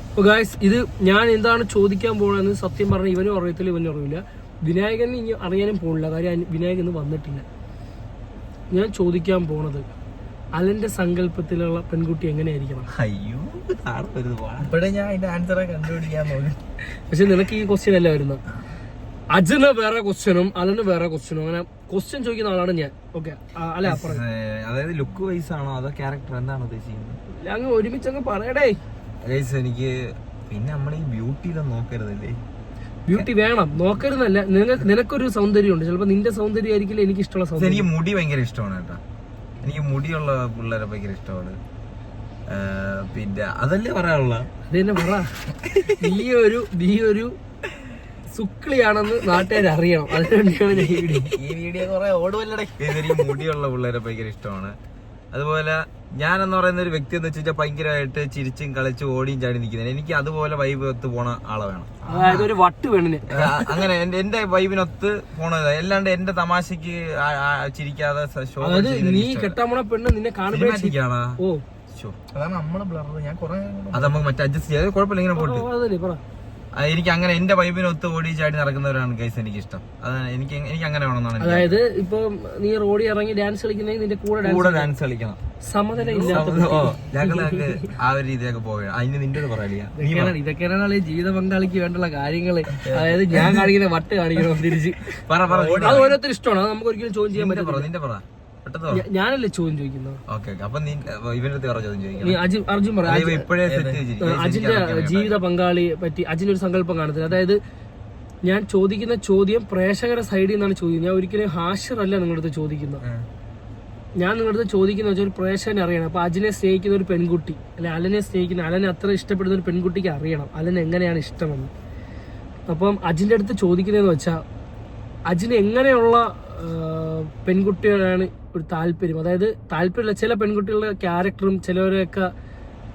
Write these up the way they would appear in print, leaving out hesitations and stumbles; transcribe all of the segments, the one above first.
അപ്പോൾ ഗായ്സ് ഇത് ഞാൻ എന്താണ് ചോദിക്കാൻ പോകുന്നത് സത്യം പറഞ്ഞാൽ ഇവനും അറിയത്തില്ല ഇവനും അറിയില്ല. വിനായകൻ ഇനി അറിയാനും പോകില്ല, കാര്യം വിനായകൻ ഇന്ന് വന്നിട്ടില്ല. ഞാൻ ചോദിക്കാൻ പോണത് അലന്റെ സങ്കല്പത്തിലുള്ള പെൺകുട്ടി എങ്ങനെയായിരിക്കണം? അയ്യോ ഇവിടെ ഞാൻ അതിന്റെ ആൻസറെ കണ്ടുപിടിക്കാൻ നോക്കി. പക്ഷെ നിനക്ക് ഈ ക്വസ്റ്റ്യൻ അല്ല വരുന്നത്. അജിന് വേറെ ക്വസ്റ്റ്യനും അലന് വേറെ ക്വസ്റ്റ്യനും, അങ്ങനെ ക്വസ്റ്റ്യൻ ചോദിക്കുന്ന ആളാണ് ഞാൻ. ഓക്കെ അല്ല, അതായത് ലുക്ക് വൈസ് ആണോ അതോ ക്യാരക്ടർ എന്താണ് ഉദ്ദേശിക്കുന്നത്? അങ്ങ് ഒരുമിച്ച് അങ്ങ് പറയടേ. എനിക്ക് പിന്നെ നമ്മൾ ഈ ബ്യൂട്ടിയിലൊന്നും നോക്കരുതല്ലേ. ബ്യൂട്ടി വേണം, നോക്കരുതല്ല. നിനക്കൊരു സൗന്ദര്യം ഉണ്ട്, ചിലപ്പോ നിന്റെ സൗന്ദര്യം ആയിരിക്കില്ല എനിക്ക് ഇഷ്ടമുള്ള സൗന്ദര്യം. എനിക്ക് മുടി ഭയങ്കര ഇഷ്ടമാണ് കേട്ടോ. എനിക്ക് മുടിയുള്ള പിള്ളേരെ ഭയങ്കര ഇഷ്ടമാണ്. പിന്നെ അതല്ലേ പറയാനുള്ള. അതെന്നെ പറ. നീ ഒരു സുക്ലിയാണെന്ന് നാട്ടുകാർ അറിയണം. അതിനുവേണ്ടിയാണ് ഈ വീഡിയോ കുറെ ഓടുവല്ലേ. എനിക്ക് മുടിയുള്ള പിള്ളേരെ ഭയങ്കര ഇഷ്ടമാണ്. അതുപോലെ ഞാനെന്ന് പറയുന്ന ഒരു വ്യക്തി എന്ന് വെച്ചാൽ ഭയങ്കരമായിട്ട് ചിരിച്ചും കളിച്ചും ഓടിയും ചാടി നിൽക്കുന്നത്. എനിക്ക് അതുപോലെ വൈബ് ഒത്ത് പോണ ആളെ വേണം. അതായത് ഒരു വട്ട് വേണം അങ്ങനെ എന്റെ വൈബിനൊത്ത് പോണത്. അല്ലാണ്ട് എന്റെ തമാശക്ക് ചിരിക്കാതെ നീ കെട്ടാൻ പോണ പെണ്ണ് നിന്നെ കാണുമ്പോഴാണ്. അതാണ് നമ്മളെ ബ്ലർ. ഞാൻ കുറെ അത് നമുക്ക് മറ്റേ അഡ്ജസ്റ്റ് ചെയ്യാതെ കുഴപ്പമില്ല, ഇങ്ങനെ പോയിട്ട് എനിക്ക് അങ്ങനെ എന്റെ വൈബിനൊത്ത് ഓടി ചാടി നടക്കുന്നവരാണ് ഗൈസ് എനിക്ക് ഇഷ്ടം. അതാണ് എനിക്ക് അങ്ങനെ വേണമെന്നാണ്. അതായത് ഇപ്പൊ നീ റോഡിൽ ഇറങ്ങി ഡാൻസ് കളിക്കുന്നെങ്കിൽ നിന്റെ കൂടെ ഡാൻസ് കളിക്കണം. സമനില ഇല്ലാത്ത ഞങ്ങളൊക്കെ ആ ഒരു രീതിയൊക്കെ പോവുകയാണ്. അതിന് നിന്റെ പറയാ ഇതൊക്കെയാണ് ജീവിത പങ്കാളിക്ക് വേണ്ടുള്ള കാര്യങ്ങള്. അതായത് ഞാൻ കാണിക്കുന്ന വട്ട് കാണിക്കണം തിരിച്ച്. അത് ഓരോരുത്തർ ഇഷ്ടമാണ്, അത് നമുക്ക് ഒരിക്കലും ചോദ്യം ചെയ്യാൻ പറ്റില്ല. നിന്റെ പറ. ഞാനല്ലേ ചോദ്യം ചോദിക്കുന്നത്. അർജുൻ പറ. അജിന്റെ ജീവിത പങ്കാളിയെ പറ്റി അജിന്റെ ഒരു സങ്കല്പം കാണത്തില്ല. അതായത് ഞാൻ ചോദിക്കുന്ന ചോദ്യം പ്രേക്ഷകരുടെ സൈഡിൽ നിന്നാണ് ചോദിക്കുന്നത്. ഞാൻ ഒരിക്കലും ഹാഷറല്ല നിങ്ങളടുത്ത് ചോദിക്കുന്നത്. ഞാൻ നിങ്ങളടുത്ത് ചോദിക്കുന്ന വെച്ചാൽ ഒരു പ്രേക്ഷകനെ അറിയണം. അപ്പൊ അജിനെ സ്നേഹിക്കുന്ന ഒരു പെൺകുട്ടി, അല്ലെ അലനെ സ്നേഹിക്കുന്ന, അലനെ അത്ര ഇഷ്ടപ്പെടുന്ന ഒരു പെൺകുട്ടിക്ക് അറിയണം അലന് എങ്ങനെയാണ് ഇഷ്ടമെന്ന്. അപ്പം അജിന്റെ അടുത്ത് ചോദിക്കുന്നതെന്ന് വെച്ചാൽ അജിന് എങ്ങനെയുള്ള പെൺകുട്ടികളാണ് ഒരു താല്പര്യം. അതായത് താല്പര്യമില്ല, ചില പെൺകുട്ടികളുടെ ക്യാരക്ടറും ചിലവരെയൊക്കെ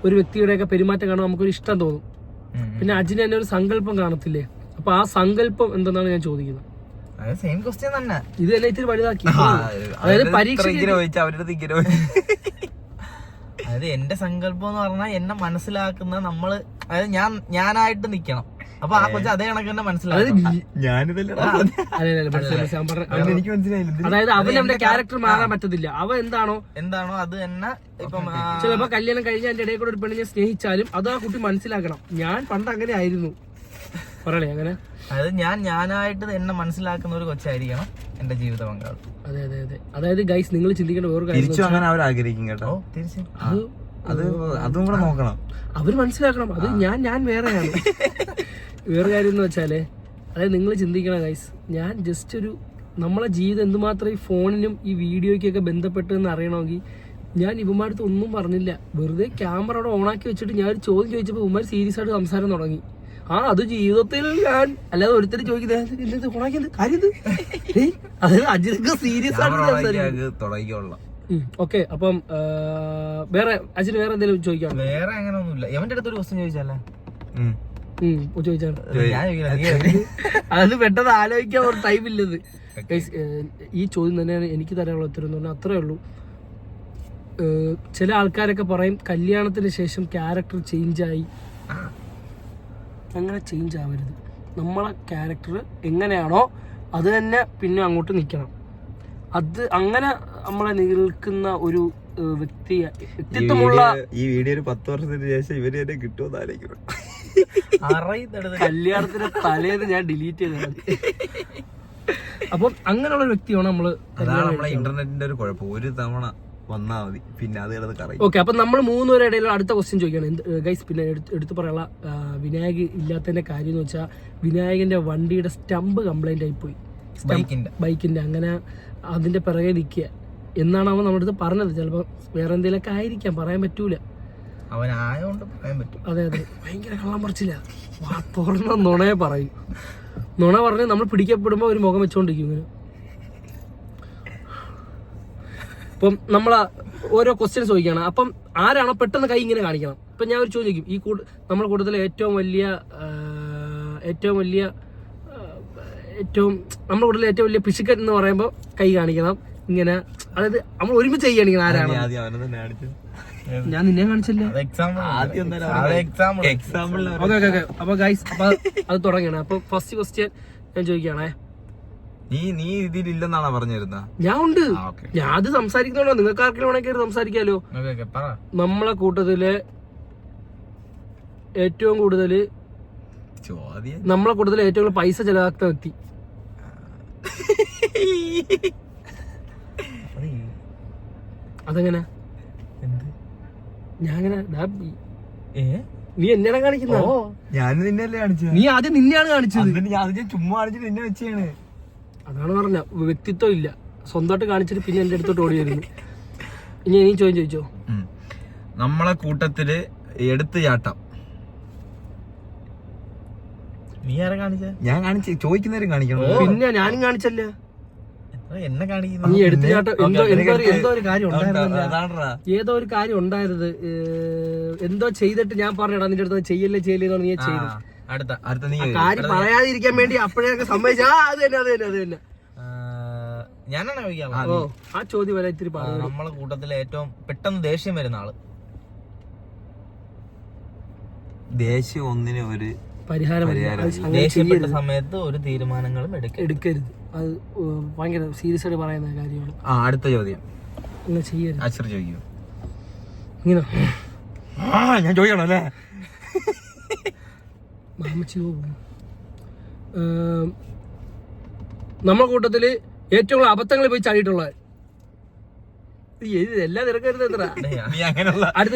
ഒരു വ്യക്തിയുടെയൊക്കെ പെരുമാറ്റം കാണുമ്പോൾ നമുക്കൊരു ഇഷ്ടം തോന്നും. പിന്നെ അജിന് തന്നെ ഒരു സങ്കല്പം കാണത്തില്ലേ? അപ്പൊ ആ സങ്കല്പം എന്തെന്നാണ് ഞാൻ ചോദിക്കുന്നത്. ഇത് തന്നെ ഇത്തിരി വലുതാക്കി. അതായത് പരീക്ഷ അതായത് എന്റെ സങ്കല്പം എന്ന് പറഞ്ഞാൽ എന്നെ മനസ്സിലാക്കുന്ന നമ്മള്, അതായത് ഞാനായിട്ട് നിക്കണം. അപ്പൊ ആ കൊച്ചു അതേ കണക്ക് തന്നെ മനസ്സിലാവും. അതായത് അവന്റെ ക്യാരക്ടർ മാറാൻ പറ്റത്തില്ല. അവ എന്താണോ അത് തന്നെ. ഇപ്പം ചിലപ്പോ കല്യാണം കഴിഞ്ഞ എന്റെ ഇടയിൽ കൂടെ ഒരു പെണ്ണിനെ സ്നേഹിച്ചാലും അത് ആ കുട്ടി മനസ്സിലാക്കണം. ഞാൻ പണ്ട് അങ്ങനെ ആയിരുന്നു പറയണേ അങ്ങനെ. അതായത് ഞാനായിട്ട് എന്നെ മനസ്സിലാക്കുന്ന ഒരു കൊച്ചായിരിക്കണം എന്റെ ജീവിത പങ്കാളി. അതെ അതെ അതെ. അതായത് ഗൈസ് നിങ്ങൾ ചിന്തിക്കേണ്ട വേറെ കാര്യം, അങ്ങനെ അവർ ആഗ്രഹിക്കും കേട്ടോ. അതും കൂടെ നോക്കണം, അവര് മനസ്സിലാക്കണം. അത് ഞാൻ വേറെയാണ്. വേറെ കാര്യം എന്ന് വെച്ചാല്, അതായത് നിങ്ങൾ ചിന്തിക്കണം ഗൈസ്, ഞാൻ ജസ്റ്റ് ഒരു നമ്മളെ ജീവിതം എന്തുമാത്രം ഈ ഫോണിനും ഈ വീഡിയോയ്ക്കൊക്കെ ബന്ധപ്പെട്ടെന്ന് അറിയണമെങ്കിൽ ഞാൻ ഇവന്മാരടുത്ത് ഒന്നും പറഞ്ഞില്ല. വെറുതെ ക്യാമറ അവിടെ ഓണാക്കി വെച്ചിട്ട് ഞാൻ ഒരു ചോദ്യം ചോദിച്ചപ്പോൾ ഇവന്മാർ സീരിയസ് ആയിട്ട് സംസാരം തുടങ്ങി. അത് ജീവിതത്തിൽ ഞാൻ അല്ലാതെ ഒരുത്തർ ചോദിക്കുന്നത് ഓണാക്കിയത് കാര്യം. അതായത് അജിനൊക്കെ സീരിയസ് ആയിട്ട്. ഓക്കെ, അപ്പം വേറെ അജിന് വേറെ എന്തെങ്കിലും ചോദിക്കാം? വേറെ അങ്ങനെ ഒന്നുമില്ല. എവന്റെ അടുത്ത് ഒരു ക്വസ്റ്റ്യൻ ചോദിച്ചാലേ ചോദിച്ചാണ്. അത് പെട്ടെന്ന് ആലോചിക്കാൻ ഒരു ടൈമില്ലത്. ഈ ചോദ്യം തന്നെയാണ് എനിക്ക് തരാനുള്ള ഉത്തരം എന്ന് പറഞ്ഞാൽ അത്രേ ഉള്ളൂ. ചില ആൾക്കാരൊക്കെ പറയും കല്യാണത്തിന് ശേഷം ക്യാരക്ടർ ചേഞ്ചായി. അങ്ങനെ ചേഞ്ച് ആവരുത്. നമ്മളെ ക്യാരക്ടർ എങ്ങനെയാണോ അത് തന്നെ പിന്നെ അങ്ങോട്ട് നിൽക്കണം. അത് അങ്ങനെ നമ്മളെ നിൽക്കുന്ന ഒരു വ്യക്തിത്വമുള്ള ഈ വീഡിയോ ഒരു 10 വർഷത്തിന് ശേഷം ഇവര് തന്നെ കിട്ടുമെന്നായിരിക്കും. കല്യാണത്തിന്റെ തലേന്ന് ഞാൻ ഡിലീറ്റ് ചെയ്തത്. അപ്പം അങ്ങനെയുള്ള ഒരു വ്യക്തിയാണ് നമ്മള്. ഇന്റർനെറ്റിന്റെ ഒരു കുഴപ്പം, ഒരു തവണ വന്നാ മതി, പിന്നെ അത് കറങ്ങി. ഓക്കെ, അപ്പൊ നമ്മൾ മൂന്നുപേരുടെ ഇടയിൽ അടുത്ത ക്വസ്റ്റ്യൻ ചോദിക്കുകയാണ് ഗൈസ്. പിന്നെ എടുത്തു പറയാനുള്ള വിനായക് ഇല്ലാത്തതിന്റെ കാര്യം എന്ന് വെച്ചാൽ വിനായകന്റെ വണ്ടിയുടെ സ്റ്റമ്പ് കംപ്ലൈന്റ് ആയിപ്പോയി, ബൈക്കിന്റെ. അങ്ങനെ അതിന്റെ പിറകെ നിൽക്കുക എന്നാണ് അവൻ നമ്മുടെ അടുത്ത് പറഞ്ഞത്. ചിലപ്പോ വേറെ എന്തെങ്കിലുമൊക്കെ ആയിരിക്കാം, പറയാൻ പറ്റൂല. അവനായോണ്ട് പറയാൻ പറ്റും. അതെ അതെ, ഭയങ്കര കള്ളം പറിച്ചില്ല, തുറന്ന നുണയെ പറയും. നുണ പറഞ്ഞ് നമ്മൾ പിടിക്കപ്പെടുമ്പോ ഒരു മുഖം വെച്ചോണ്ടിരിക്കും ഇങ്ങനെ. അപ്പം നമ്മളാ ഓരോ ക്വസ്റ്റ്യൻസ് ചോദിക്കുകയാണ്. അപ്പം ആരാണോ പെട്ടെന്ന് കൈ ഇങ്ങനെ കാണിക്കണം. ഇപ്പൊ ഞാൻ ഒരു ചോദിക്കും, ഈ നമ്മുടെ കൂട്ടത്തിലെ ഏറ്റവും നമ്മുടെ കൂട്ടത്തിലെ ഏറ്റവും വലിയ പിശുക്കൻ എന്ന് പറയുമ്പോൾ കൈ കാണിക്കണം. ഇങ്ങനെ അതായത് നമ്മൾ ഒരുമിച്ച് ചെയ്യുകയാണെങ്കിൽ ആരാണ്? ആദ്യം അവനെ തന്നെ കാണിച്ചു. ഞാൻ നിന്നെ കാണിച്ചില്ല. ആദ്യം എക്സാമ്പിൾ. ഓക്കെ. അപ്പൊ ഗൈസ് അപ്പൊ അത് തുടങ്ങിയാണ്. അപ്പൊ ഫസ്റ്റ് ക്വസ്റ്റ്യൻ ഞാൻ ചോദിക്കുകയാണേ. നീ ഇതിലില്ലെന്നാണോ പറഞ്ഞിരുന്ന? ഞാൻ ഉണ്ട്. ഞാൻ അത് സംസാരിക്കുന്നുണ്ടോ? നിങ്ങൾക്ക് ആർക്കെങ്കിലും വേണമെങ്കിൽ സംസാരിക്കാലോ. നമ്മളെ കൂട്ടത്തില് ഏറ്റവും കൂടുതൽ പൈസ ചെലവാക്കുന്ന വ്യക്തി അതെങ്ങനെ? ഞാൻ നീ എന്നെയാണ് കാണിക്കുന്ന? ഞാൻ നിന്നല്ലേ കാണിച്ചത്. നീ ആദ്യം നിന്നെയാണ് കാണിച്ചത്. ഞാൻ ചുമ്മാ കാണിച്ചിട്ട് നിന്നെ വെച്ചാണ്. അതാണ് പറഞ്ഞ വ്യക്തിത്വം ഇല്ല. സ്വന്തമായിട്ട് കാണിച്ചിട്ട് പിന്നെ എന്റെ അടുത്തോട്ട് ഓടി വരുന്നു. ഇനി ചോദിച്ചോ. നമ്മളെ കൂട്ടത്തില് എടുത്തു ചാട്ടം. നീ ആരെ കാണിച്ച? ഞാൻ കാണിച്ചു. ചോദിക്കുന്നവരും കാണിക്കണം. പിന്നെ ഞാനും കാണിച്ചല്ല. എന്നെ കാണിക്കുന്നു. നീ എടുത്തുചാട്ടം എന്തോ ഒരു കാര്യം ഉണ്ടായിരുന്നു. ഏതോ ഒരു കാര്യം ഉണ്ടായത്. എന്തോ ചെയ്തിട്ട് ഞാൻ പറഞ്ഞടാ നിന്റെ അടുത്ത് ചെയ്യല്ലേ നീ ചെയ്തു. അടുത്ത നീ കാര്യം പറയാതിരിക്കാൻ വേണ്ടി അപ്പോഴൊക്കെ സമ്മതിച്ച അത് തന്നെ. ഞാനാണ് ചോദിക്കാം. ആ ചോദ്യം വരെ ഇത്തിരി നമ്മളെ കൂട്ടത്തിലെ ഏറ്റവും പെട്ടെന്ന് ദേഷ്യം വരുന്ന ആള്. ദേഷ്യം ഒന്നിന് ഒരു പരിഹാരം. ദേഷ്യപ്പെട്ട സമയത്ത് ഒരു തീരുമാനങ്ങളും എടുക്കരുത്. അത് ഭയങ്കര സീരിയസ് ആയിട്ട് പറയുന്ന കാര്യമാണ്. അടുത്ത ചോദ്യം ഇങ്ങനെ ചെയ്യരുത്. അച്ഛൻ ചോദിക്കും. ഇങ്ങനെ ഞാൻ ചോദിക്കണം അല്ലേ? മാമച്ചി നമ്മളെ കൂട്ടത്തില് ഏറ്റവും കൂടുതൽ അബദ്ധങ്ങളിൽ പോയി ചാടിയിട്ടുള്ള എല്ലാം തിരക്കരുത്. അടുത്ത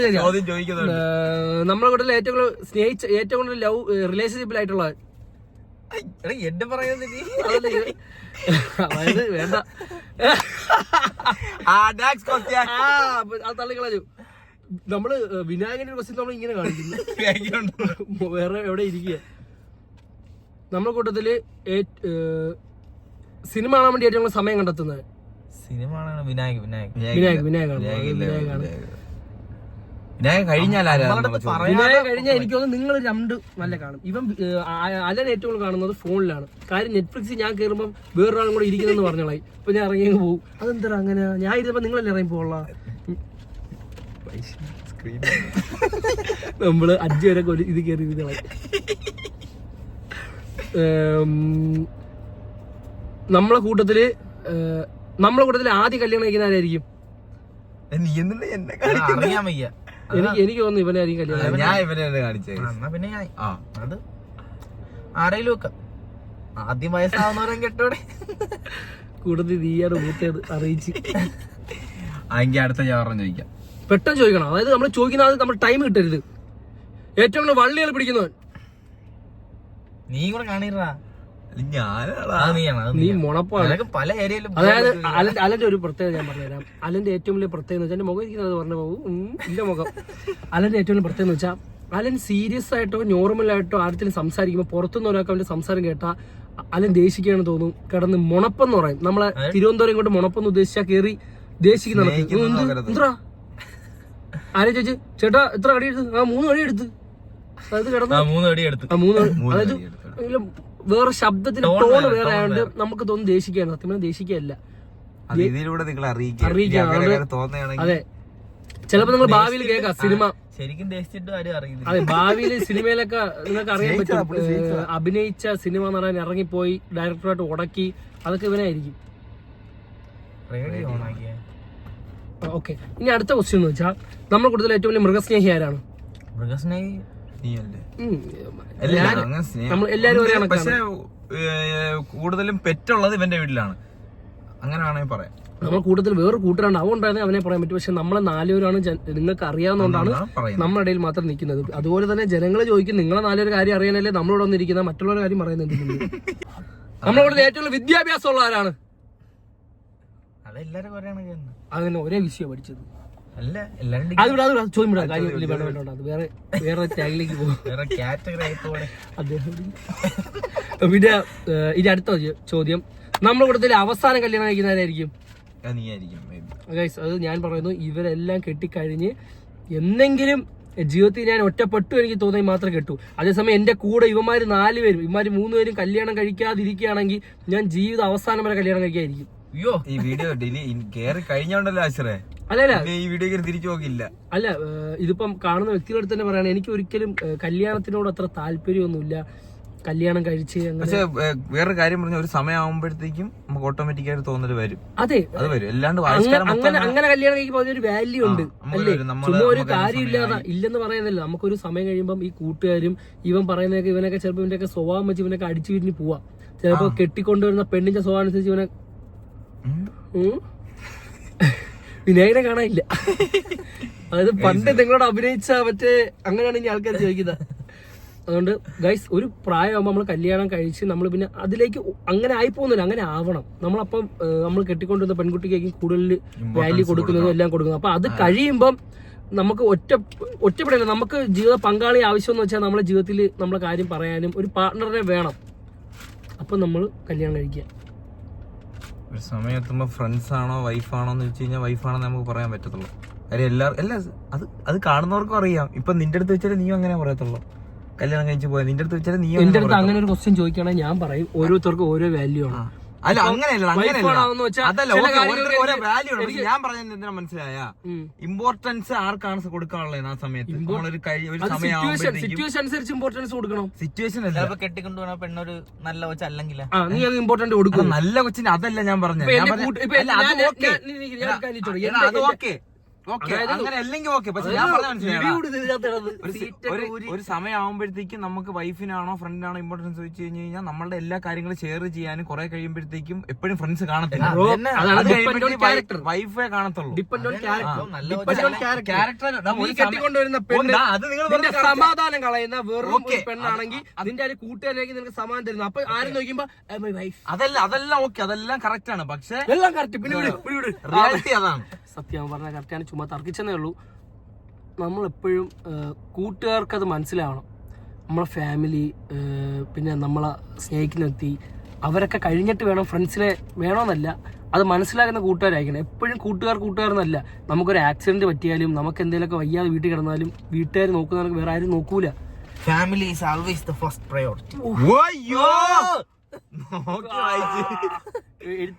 നമ്മളെ കൂട്ടത്തില് ഏറ്റവും കൂടുതൽ സ്നേഹിച്ച ഏറ്റവും കൂടുതൽ ലവ് റിലേഷൻഷിപ്പിലായിട്ടുള്ള എന്റെ പറയുന്നത് അതായത് വേണ്ട തള്ളിക്കളഞ്ഞു. നമ്മള് വിനായകന്റെ ക്വസ്റ്റ്യൻ നമ്മൾ ഇങ്ങനെ കാണിക്കുന്നു. വേറെ എവിടെ ഇരിക്കുക. നമ്മളെ കൂട്ടത്തില് സിനിമ കാണാൻ വേണ്ടി ഏറ്റവും സമയം കണ്ടെത്തുന്നത് വിനായകാണ്. വിനായകൻ കഴിഞ്ഞാൽ എനിക്ക് തോന്നുന്നു നിങ്ങൾ രണ്ട് നല്ല കാണും. ഇവൻ അലൻ ഏറ്റവും കൂടുതൽ കാണുന്നത് ഫോണിലാണ്. കാര്യം നെറ്റ്ഫ്ലിക്സിൽ ഞാൻ കയറുമ്പോൾ വേറൊരാളും കൂടെ ഇരിക്കുന്നെന്ന് പറഞ്ഞോളായി. അപ്പൊ ഞാൻ ഇറങ്ങി പോകും. അതെന്താ അങ്ങനെ? ഞാൻ ഇരുന്നപ്പോ നിങ്ങളല്ലേ ഇറങ്ങി പോകാനുള്ള. നമ്മള് 5 വരെ ഇത് കയറി ഇതുകളായി. നമ്മളെ കൂട്ടത്തില് ആദ്യ കല്യാണം കഴിക്കുന്ന ആരായിരിക്കും? അറിയാൻ വയ്യ. എനിക്ക് തോന്നുന്നു ഇവനായിരിക്കും കല്യാണം. ഞാൻ ഇവനെ കാണിച്ചത്. പിന്നെ അത് ആരെങ്കിലും ഒക്കെ ആദ്യം വയസ്സാവുന്നവരും കെട്ടോടെ കൂട്ടത്തിൽ നീയാണ് മൂത്തേത് അറിയിച്ച്. അടുത്ത ഞാൻ ചോദിക്കാം. പെട്ടെന്ന് ചോദിക്കണം. അതായത് നമ്മൾ ചോദിക്കുന്ന നമ്മൾ ടൈം കിട്ടരുത്. ഏറ്റവും കൂടുതൽ വള്ളികൾ പിടിക്കുന്നവൻ നീ കൂടെ കാണിടാ. നീ മുണപ്പാണ്. പല ഏരിയയിലും. അതായത് അലന്റെ ഒരു പ്രത്യേകത ഞാൻ പറഞ്ഞുതരാം. അലന്റെ ഏറ്റവും വലിയ പ്രത്യേകത എന്ന് വെച്ചാൽ എന്റെ മുഖം ഇരിക്കുന്നത് പറഞ്ഞു പോകും. എന്റെ മുഖം അലന്റെ ഏറ്റവും വലിയ പ്രത്യേകത എന്ന് വെച്ചാൽ അലൻ സീരിയസ് ആയിട്ടോ നോർമൽ ആയിട്ടോ ആർക്കെങ്കിലും സംസാരിക്കുമ്പോൾ പുറത്തുനിന്ന് ഒരാൾക്ക് അവന്റെ സംസാരം കേട്ടാ അലൻ ദേഷിക്കുകയാണെന്ന് തോന്നും. കിടന്ന് മുണപ്പെന്ന് പറയും. നമ്മളെ തിരുവനന്തപുരം കൊണ്ട് മുണപ്പെന്ന് ഉദ്ദേശിച്ചാൽ കയറി ദേഷിക്കുന്ന എന്താ ആരെ ചോദിച്ചു ചേട്ടാ എത്ര അടി എടുത്ത്? 3 അടി എടുത്ത്. അതായത് കിടന്ന് 3 അടി എടുത്ത്. അതായത് വേറെ ശബ്ദത്തിന്റെ ടോൺ വേറെ ആയതുകൊണ്ട് നമുക്ക് തോന്നുന്നു ദേഷിക്കുകയാണ്. സത്യം പറഞ്ഞാൽ ദേഷിക്കുകയല്ല, അറിയിക്കാം. അതെ, ചിലപ്പോ നിങ്ങൾ ഭാവിയിൽ കേൾക്കാം സിനിമ ശരിക്കും ദേഷിച്ചിട്ടും ആരും അറിയില്ല. അതെ, ഭാവിയിൽ സിനിമയിലൊക്കെ നിങ്ങൾക്ക് അറിയാൻ പറ്റും. അഭിനയിച്ച സിനിമ എന്ന് പറയാൻ ഇറങ്ങിപ്പോയി ഡയറക്ടറായിട്ട് ഉടക്കി അതൊക്കെ ഇവനായിരിക്കും. ഓക്കെ, ഇനി അടുത്ത ക്വസ്റ്റ്യൻ എന്ന് വെച്ചാൽ നമ്മൾ കൂടുതൽ ഏറ്റവും വലിയ മൃഗസ്നേഹി ആരാണ്? മൃഗസ്നേഹി നമ്മൾ എല്ലാരും ഒരേ കണക്കാണ്. പക്ഷെ കൂടുതലും പെറ്റുള്ളത് ഇവന്റെ വീട്ടിലാണ്, അങ്ങനെ വേണമെങ്കിൽ പറയാം. നമ്മൾ കൂട്ടത്തിൽ വേറെ കൂട്ടരാണ്, അതുകൊണ്ടാണ് അവനെ പറയാൻ പറ്റും. പക്ഷെ നമ്മളെ 4 പേരാണ് നിങ്ങൾക്ക് അറിയാവുന്നതുകൊണ്ടാണ് നമ്മുടെ ഇടയിൽ മാത്രം നിൽക്കുന്നത്. അതുപോലെ തന്നെ ജനങ്ങൾ ചോദിക്കും നിങ്ങളെ 4 പേര് കാര്യം അറിയാനല്ലേ നമ്മളിവിടെ വന്നിരിക്കുന്ന, മറ്റുള്ളവരുടെ കാര്യം പറയുന്നത്. നമ്മുടെ കൂടുതൽ ഏറ്റവും വിദ്യാഭ്യാസമുള്ള ആരാണ്? അങ്ങനെ ഒരേ വിഷയം പഠിച്ചത് ചോദ്യം വേറെ ടാഗിലേക്ക് പോകും. പിന്നെ ഇനി അടുത്ത ചോദ്യം, നമ്മുടെ കൂട്ടത്തിൽ അവസാനം കല്യാണം കഴിക്കുന്നവരായിരിക്കും? അത് ഞാൻ പറയുന്നു, ഇവരെല്ലാം കെട്ടിക്കഴിഞ്ഞ് എന്നെങ്കിലും ജീവിതത്തിൽ ഞാൻ ഒറ്റപ്പെട്ടു എനിക്ക് തോന്നി മാത്രം കെട്ടു. അതേസമയം എന്റെ കൂടെ ഇവന്മാര് 4 പേരും 3 പേരും കല്യാണം കഴിക്കാതിരിക്കുകയാണെങ്കിൽ ഞാൻ ജീവിതം അവസാനം വരെ കല്യാണം കഴിക്കാതിരിക്കും. അയ്യോ ഈ വീഡിയോ കേറി കഴിഞ്ഞോണ്ടല്ലോ ആശ്രേ അല്ലല്ല ഈ വീഡിയോ കയറി തിരിച്ചു നോക്കില്ല. അല്ല ഇതിപ്പം കാണുന്ന വ്യക്തികളുടെ തന്നെ പറയണ, എനിക്ക് ഒരിക്കലും കല്യാണത്തിനോട് അത്ര താല്പര്യമൊന്നുമില്ല. കല്യാണം കഴിച്ച് പക്ഷെ വേറൊരു കാര്യം പറഞ്ഞ ഒരു സമയമാകുമ്പോഴത്തേക്കും നമുക്ക് ഓട്ടോമാറ്റിക് ആയിട്ട് തോന്നല് വരും. അതെ, അത് വരും. അല്ലാണ്ട് അങ്ങനെ കല്യാണം കഴിക്കുമ്പോൾ അതിനൊരു വാല്യൂ ഉണ്ട് അല്ലേ? ചുമ്മാ ഒരു കാര്യം ഇല്ലെന്ന് പറയുന്നില്ല. നമുക്കൊരു സമയം കഴിയുമ്പം ഈ കൂട്ടുകാരും ഇവൻ പറയുന്നതൊക്കെ ഇവനൊക്കെ ചിലപ്പോൾ ഇവനൊക്കെ സ്വഭാവം വെച്ച് ഇവനൊക്കെ അടിച്ചു പിരിഞ്ഞ് പോവാ. ചിലപ്പോ കെട്ടിക്കൊണ്ടുവരുന്ന പെണ്ണിന്റെ സ്വഭാവം അനുസരിച്ച് ഇവനെ വിനായകനെ കാണാനില്ല. അതായത് പണ്ട് നിങ്ങളോട് അഭിനയിച്ച മറ്റേ അങ്ങനെയാണ് ഇനി ആൾക്കാർ ചോദിക്കുന്നത്. അതുകൊണ്ട് ഗൈസ്, ഒരു പ്രായമാകുമ്പോൾ നമ്മൾ കല്യാണം കഴിച്ച് നമ്മൾ പിന്നെ അതിലേക്ക് അങ്ങനെ ആയി പോകുന്നില്ല. അങ്ങനെ ആവണം. നമ്മളപ്പം നമ്മൾ കെട്ടിക്കൊണ്ടുവന്ന പെൺകുട്ടിക്ക് കൂടുതൽ വാല്യൂ കൊടുക്കുന്നതും എല്ലാം കൊടുക്കുന്നത്. അപ്പൊ അത് കഴിയുമ്പം നമുക്ക് ഒറ്റപ്പെടില്ല. നമുക്ക് ജീവിത പങ്കാളി ആവശ്യം എന്ന് വെച്ചാൽ നമ്മുടെ ജീവിതത്തിൽ നമ്മളെ കാര്യം പറയാനും ഒരു പാർട്ട്ണറിനെ വേണം. അപ്പൊ നമ്മൾ കല്യാണം കഴിക്കുക. ഒരു സമയം എത്തുമ്പോ ഫ്രണ്ട്സ് ആണോ വൈഫാണോ എന്ന് വെച്ച് കഴിഞ്ഞാൽ വൈഫാണെന്ന് നമുക്ക് പറയാൻ പറ്റത്തുള്ളൂ. കാര്യം അത് കാണുന്നവർക്കും അറിയാം. ഇപ്പൊ നിന്റെ അടുത്ത് വെച്ചാൽ നീയും അങ്ങനെ പറയത്തുള്ളൂ. കല്യാണം കഴിച്ച് പോയാൽ നിന്റെ അടുത്ത് വെച്ചാൽ നീ എന്റെ അടുത്ത് അങ്ങനെ ഒരു ക്വസ്റ്റ്യൻ ചോദിക്കുകയാണെങ്കിൽ ഞാൻ പറയും ഓരോരുത്തർക്കും ഓരോ വാല്യൂ ആണ്. അല്ല അങ്ങനെയല്ല ഓരോ വാല്യൂ ഉണ്ട്. ഞാൻ പറഞ്ഞത് എന്തിനാ മനസ്സിലായ? ഇമ്പോർട്ടൻസ് ആർക്കാണ് കൊടുക്കാനുള്ളത് ആ സമയത്ത്. ഒരു സിറ്റുവേഷൻ അനുസരിച്ച് ഇമ്പോർട്ടൻസ് കൊടുക്കണം. സിറ്റുവേഷൻ അല്ല കെട്ടിക്കൊണ്ടുപോകുന്ന പെണ്ണൊരു നല്ല കൊച്ച അല്ലെങ്കിൽ നീ അത് ഇമ്പോർട്ടന്റ് കൊടുക്കും. നല്ല കൊച്ചിന് അതല്ല ഞാൻ പറഞ്ഞത്. അങ്ങനെ അല്ലെങ്കിൽ ഓക്കെ. പക്ഷെ ഞാൻ ഒരു സമയമാകുമ്പോഴത്തേക്കും നമുക്ക് വൈഫിനാണോ ഫ്രണ്ടിനാണോ ഇമ്പോർട്ടൻസ് വെച്ച് കഴിഞ്ഞ് കഴിഞ്ഞാൽ നമ്മളുടെ എല്ലാ കാര്യങ്ങളും ഷെയർ ചെയ്യാനും കുറെ കഴിയുമ്പോഴത്തേക്കും എപ്പോഴും ഫ്രണ്ട്സ് കാണത്തില്ല. വൈഫേ കാണത്തുള്ളൂ. സമാധാനം കളയുന്ന വെറും പെണ്ണാണെങ്കിൽ നിന്റെ ഒരു കൂട്ടുകാരിലേക്ക് നിനക്ക് സമാധാനം തരുന്നു. അപ്പൊ ആരും നോക്കുമ്പോ അതല്ല ഓക്കെ, അതെല്ലാം കറക്റ്റ് ആണ്. പക്ഷെ എല്ലാം കറക്റ്റ്. പിന്നെ റിയാലിറ്റി അതാണ്. സത്യം പറഞ്ഞാൽ കറക്റ്റാണ്. ചുമ്മാ തർക്കിച്ചെന്നേ ഉള്ളൂ. നമ്മളെപ്പോഴും കൂട്ടുകാർക്കത് മനസ്സിലാവണം. നമ്മളെ ഫാമിലി പിന്നെ നമ്മളെ സ്നേഹിക്കുന്ന വ്യക്തി അവരൊക്കെ കഴിഞ്ഞിട്ട് വേണം ഫ്രണ്ട്സിനെ വേണമെന്നല്ല, അത് മനസ്സിലാക്കുന്ന കൂട്ടുകാരായിരിക്കണം. എപ്പോഴും കൂട്ടുകാരെന്നല്ല. നമുക്കൊരു ആക്സിഡന്റ് പറ്റിയാലും നമുക്ക് എന്തെങ്കിലുമൊക്കെ വയ്യാതെ വീട്ടിൽ കിടന്നാലും വീട്ടുകാർ നോക്കുന്നവർക്ക് വേറെ ആരും നോക്കൂല. Family is always the first priority.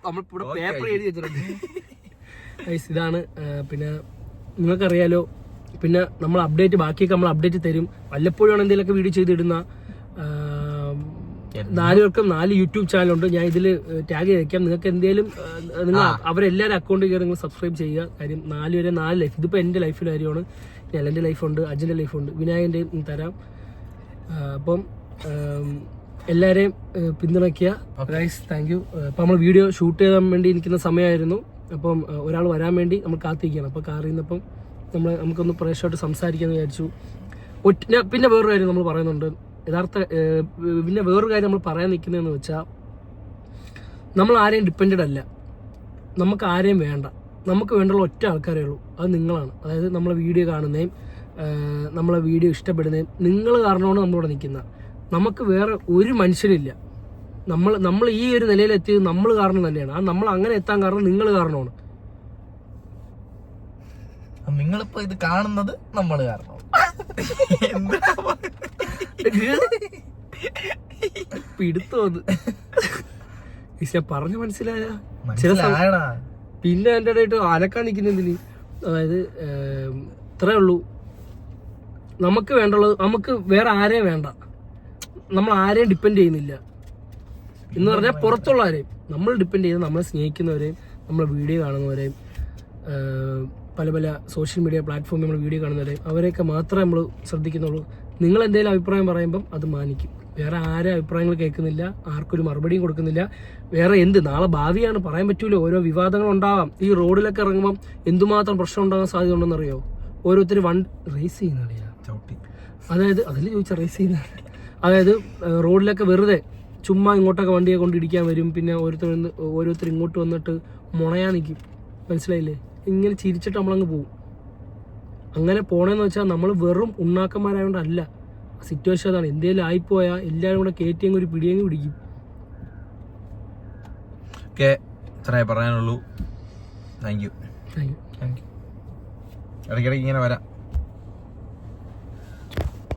നമ്മളിവിടെ പേപ്പർ എഴുതി വെച്ചിട്ടുണ്ട്. ഇതാണ്. പിന്നെ നിങ്ങൾക്കറിയാലോ, പിന്നെ നമ്മൾ ബാക്കിയൊക്കെ നമ്മൾ അപ്ഡേറ്റ് തരും. വല്ലപ്പോഴും എന്തെങ്കിലുമൊക്കെ വീഡിയോ ചെയ്തിടുന്ന 4 പേർക്കും 4 യൂട്യൂബ് ചാനലുണ്ട്. ഞാൻ ഇതിൽ ടാഗ് ചെയ്തേക്കാം. നിങ്ങൾക്ക് എന്തെങ്കിലും നിങ്ങൾ അവരെല്ലാവരും അക്കൗണ്ട് കയറി നിങ്ങൾ സബ്സ്ക്രൈബ് ചെയ്യുക. കാര്യം 4 പേരെ 4 ലൈഫ്. ഇതിപ്പോൾ എൻ്റെ ലൈഫിൻ്റെ കാര്യമാണ്. എൻ്റെ ലൈഫുണ്ട്, അജൻ്റെ ലൈഫുണ്ട്, വിനായകൻ്റെയും തരാം. അപ്പം എല്ലാവരെയും പിന്തുണയ്ക്കുക ഗൈസ്. Thank you. അപ്പം നമ്മൾ വീഡിയോ ഷൂട്ട് ചെയ്യാൻ വേണ്ടി ഇരിക്കുന്ന സമയമായിരുന്നു. അപ്പം ഒരാൾ വരാൻ വേണ്ടി നമ്മൾ കാത്തിരിക്കുകയാണ്. അപ്പോൾ കാറിൽ നിന്നപ്പം നമുക്കൊന്ന് പ്രേക്ഷകമായിട്ട് സംസാരിക്കാമെന്ന് വിചാരിച്ചു. പിന്നെ വേറൊരു കാര്യം നമ്മൾ പറയുന്നുണ്ട്. പിന്നെ വേറൊരു കാര്യം നമ്മൾ പറയാൻ നിൽക്കുന്നതെന്ന് വെച്ചാൽ, നമ്മൾ ആരെയും ഡിപ്പെൻഡ് അല്ല. നമുക്ക് ആരെയും വേണ്ട. നമുക്ക് വേണ്ടുള്ള ഒറ്റ ആൾക്കാരേ ഉള്ളൂ. അത് നിങ്ങളാണ്. അതായത് നമ്മളെ വീഡിയോ കാണുന്നതും നമ്മളെ വീഡിയോ ഇഷ്ടപ്പെടുന്നതും നിങ്ങൾ കാരണമാണ് നമ്മളിവിടെ നിൽക്കുന്നത്. നമുക്ക് വേറെ ഒരു മനുഷ്യനില്ല. നമ്മൾ ഈ ഒരു നിലയിലെത്തിയത് നമ്മൾ കാരണം തന്നെയാണ്. നമ്മൾ അങ്ങനെ എത്താൻ കാരണം നിങ്ങൾ കാരണമാണ്. നിങ്ങളിപ്പോ ഇത് കാണുന്നത് നമ്മൾ കാരണം. പിടുത്തോന്ന് പറഞ്ഞു മനസ്സിലായ പിന്നെ എൻ്റെ ഇടയിട്ട് അലക്കാൻ നിൽക്കുന്നതിന്. അതായത് ഇത്രേ ഉള്ളൂ. നമുക്ക് വേണ്ടുള്ളത്, നമുക്ക് വേറെ ആരെയും വേണ്ട. നമ്മൾ ആരെയും ഡിപ്പെൻഡ് ചെയ്യുന്നില്ല എന്ന് പറഞ്ഞാൽ പുറത്തുള്ളവരെയും നമ്മൾ ഡിപ്പെൻഡ് ചെയ്ത് നമ്മളെ സ്നേഹിക്കുന്നവരെയും നമ്മളെ വീഡിയോ കാണുന്നവരെയും പല പല സോഷ്യൽ മീഡിയ പ്ലാറ്റ്ഫോമിൽ നമ്മൾ വീഡിയോ കാണുന്നവരെയും അവരെയൊക്കെ മാത്രമേ നമ്മൾ ശ്രദ്ധിക്കുന്നുള്ളൂ. നിങ്ങൾ എന്തെങ്കിലും അഭിപ്രായം പറയുമ്പം അത് മാനിക്കും. വേറെ ആരെ അഭിപ്രായങ്ങൾ കേൾക്കുന്നില്ല, ആർക്കൊരു മറുപടിയും കൊടുക്കുന്നില്ല. വേറെ നാളെ ഭാവിയാണ്, പറയാൻ പറ്റൂല. ഓരോ വിവാദങ്ങൾ ഉണ്ടാവാം. ഈ റോഡിലൊക്കെ ഇറങ്ങുമ്പം എന്തുമാത്രം പ്രശ്നം ഉണ്ടാകാൻ സാധ്യത ഉണ്ടെന്നറിയോ? ഓരോരുത്തർ റേസ് ചെയ്യുന്നറിയാം. അതായത് അതിൽ ചോദിച്ച റേസ് ചെയ്യുന്ന, അതായത് റോഡിലൊക്കെ വെറുതെ ചുമ്മാ ഇങ്ങോട്ടൊക്കെ വണ്ടിയെ കൊണ്ടിടിക്കാൻ വരും. പിന്നെ ഓരോരുത്തർ ഇങ്ങോട്ട് വന്നിട്ട് മുണയാൻ നിൽക്കും. മനസ്സിലായില്ലേ? ഇങ്ങനെ ചിരിച്ചിട്ട് നമ്മളങ്ങ് പോകും. അങ്ങനെ പോണേന്ന് വെച്ചാൽ നമ്മൾ വെറും ഉണ്ണാക്കന്മാരായതുകൊണ്ടല്ല. സിറ്റുവേഷൻ അതാണ്. എന്തെങ്കിലും ആയിപ്പോയാൽ എല്ലാവരും കൂടെ കയറ്റിയങ്ങ് ഒരു പിടിയങ്ങ് പിടിക്കും. പറയാനുള്ളൂ. Thank you. Thank you. ഇടയ്ക്കിടയ്ക്ക് ഇങ്ങനെ വരാം.